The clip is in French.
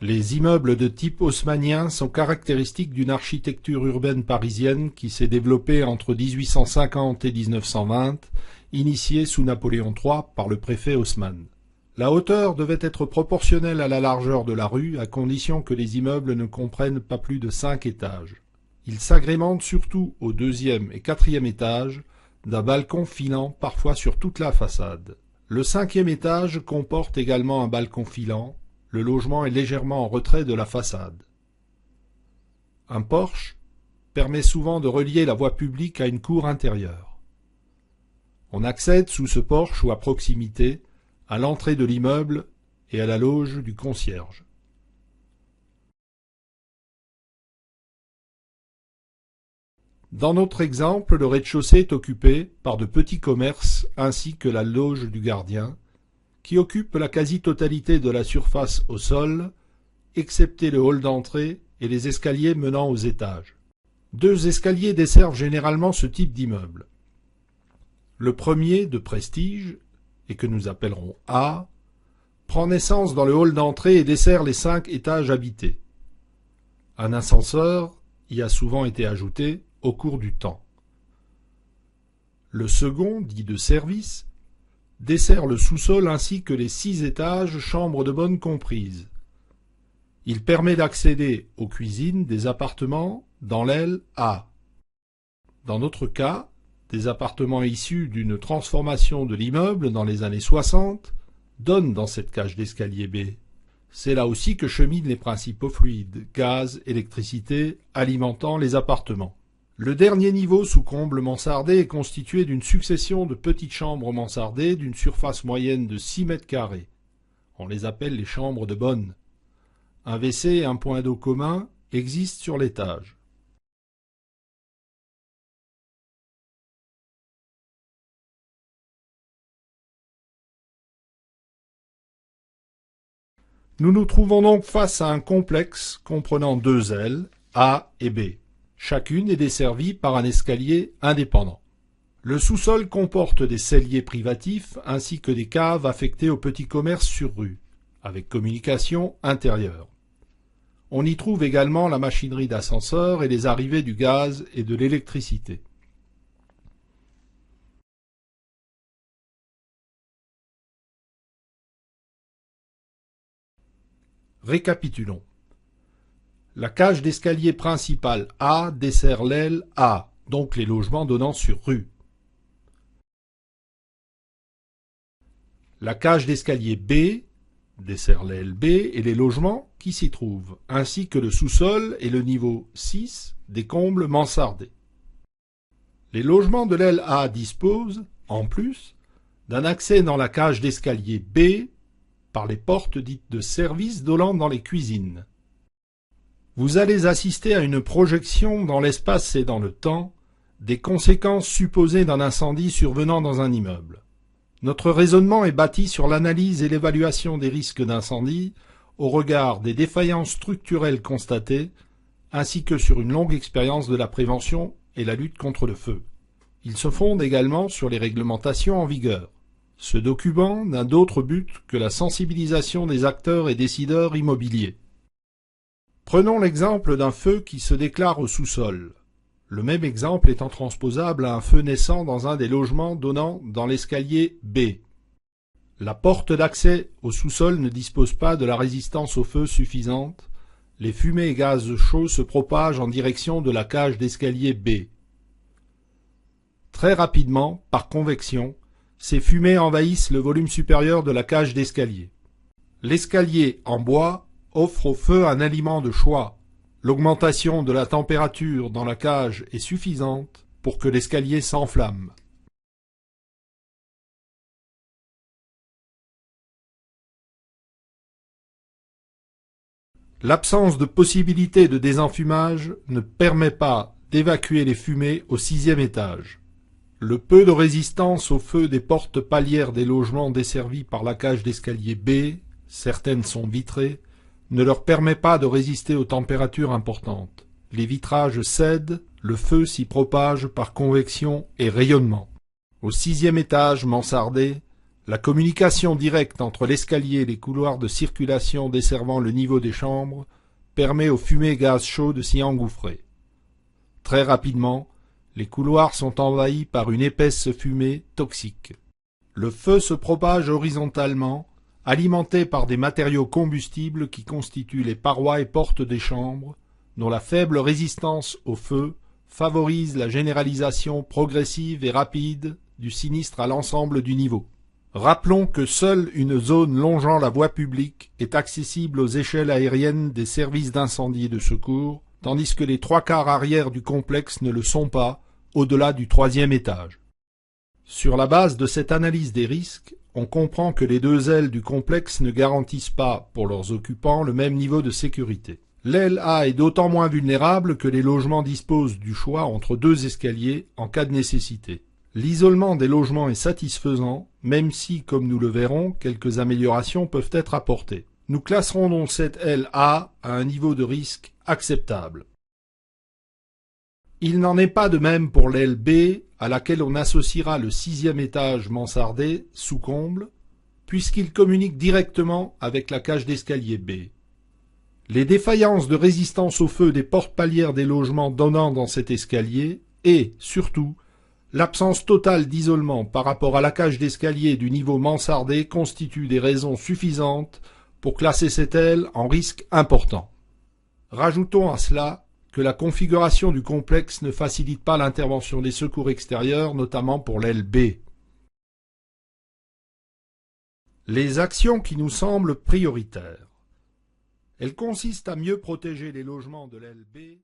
Les immeubles de type haussmannien sont caractéristiques d'une architecture urbaine parisienne qui s'est développée entre 1850 et 1920, initiée sous Napoléon III par le préfet Haussmann. La hauteur devait être proportionnelle à la largeur de la rue, à condition que les immeubles ne comprennent pas plus de 5 étages. Ils s'agrémentent surtout au 2e et 4e étage d'un balcon filant parfois sur toute la façade. Le 5e étage comporte également un balcon filant. Le logement est légèrement en retrait de la façade. Un porche permet souvent de relier la voie publique à une cour intérieure. On accède sous ce porche ou à proximité à l'entrée de l'immeuble et à la loge du concierge. Dans notre exemple, le rez-de-chaussée est occupé par de petits commerces ainsi que la loge du gardien, qui occupe la quasi-totalité de la surface au sol, excepté le hall d'entrée et les escaliers menant aux étages. 2 escaliers desservent généralement ce type d'immeuble. Le premier, de prestige, et que nous appellerons A, prend naissance dans le hall d'entrée et dessert les 5 étages habités. Un ascenseur y a souvent été ajouté au cours du temps. Le second, dit de service, dessert le sous-sol ainsi que les 6 étages, chambres de bonne comprise. Il permet d'accéder aux cuisines des appartements dans l'aile A. Dans notre cas, des appartements issus d'une transformation de l'immeuble dans les années 60 donnent dans cette cage d'escalier B. C'est là aussi que cheminent les principaux fluides, gaz, électricité, alimentant les appartements. Le dernier niveau sous comble mansardé est constitué d'une succession de petites chambres mansardées d'une surface moyenne de 6 mètres carrés. On les appelle les chambres de bonne. Un WC et un point d'eau commun existent sur l'étage. Nous nous trouvons donc face à un complexe comprenant 2 ailes, A et B. Chacune est desservie par un escalier indépendant. Le sous-sol comporte des celliers privatifs ainsi que des caves affectées aux petits commerces sur rue, avec communication intérieure. On y trouve également la machinerie d'ascenseur et les arrivées du gaz et de l'électricité. Récapitulons. La cage d'escalier principale A dessert l'aile A, donc les logements donnant sur rue. La cage d'escalier B dessert l'aile B et les logements qui s'y trouvent, ainsi que le sous-sol et le niveau 6 des combles mansardés. Les logements de l'aile A disposent, en plus, d'un accès dans la cage d'escalier B par les portes dites de service donnant dans les cuisines. Vous allez assister à une projection dans l'espace et dans le temps des conséquences supposées d'un incendie survenant dans un immeuble. Notre raisonnement est bâti sur l'analyse et l'évaluation des risques d'incendie au regard des défaillances structurelles constatées, ainsi que sur une longue expérience de la prévention et la lutte contre le feu. Il se fonde également sur les réglementations en vigueur. Ce document n'a d'autre but que la sensibilisation des acteurs et décideurs immobiliers. Prenons l'exemple d'un feu qui se déclare au sous-sol. Le même exemple étant transposable à un feu naissant dans un des logements donnant dans l'escalier B. La porte d'accès au sous-sol ne dispose pas de la résistance au feu suffisante. Les fumées et gaz chauds se propagent en direction de la cage d'escalier B. Très rapidement, par convection, ces fumées envahissent le volume supérieur de la cage d'escalier. L'escalier en bois offre au feu un aliment de choix. L'augmentation de la température dans la cage est suffisante pour que l'escalier s'enflamme. L'absence de possibilité de désenfumage ne permet pas d'évacuer les fumées au 6e étage. Le peu de résistance au feu des portes palières des logements desservis par la cage d'escalier B, certaines sont vitrées, ne leur permet pas de résister aux températures importantes. Les vitrages cèdent, le feu s'y propage par convection et rayonnement. Au 6e étage mansardé, La communication directe entre l'escalier et les couloirs de circulation desservant le niveau des chambres permet aux fumées gaz chauds de s'y engouffrer. Très rapidement, les couloirs sont envahis par une épaisse fumée toxique. Le feu se propage horizontalement, alimenté par des matériaux combustibles qui constituent les parois et portes des chambres, dont la faible résistance au feu favorise la généralisation progressive et rapide du sinistre à l'ensemble du niveau. Rappelons que seule une zone longeant la voie publique est accessible aux échelles aériennes des services d'incendie et de secours, tandis que les 3/4 arrière du complexe ne le sont pas, au-delà du 3e étage. Sur la base de cette analyse des risques, on comprend que les 2 ailes du complexe ne garantissent pas, pour leurs occupants, le même niveau de sécurité. L'aile A est d'autant moins vulnérable que les logements disposent du choix entre 2 escaliers en cas de nécessité. L'isolement des logements est satisfaisant, même si, comme nous le verrons, quelques améliorations peuvent être apportées. Nous classerons donc cette aile A à un niveau de risque acceptable. Il n'en est pas de même pour l'aile B, à laquelle on associera le 6e étage mansardé, sous comble, puisqu'il communique directement avec la cage d'escalier B. Les défaillances de résistance au feu des portes palières des logements donnant dans cet escalier et, surtout, l'absence totale d'isolement par rapport à la cage d'escalier du niveau mansardé constituent des raisons suffisantes pour classer cette aile en risque important. Rajoutons à cela que la configuration du complexe ne facilite pas l'intervention des secours extérieurs, notamment pour l'aile B. Les actions qui nous semblent prioritaires. Elles consistent à mieux protéger les logements de l'aile B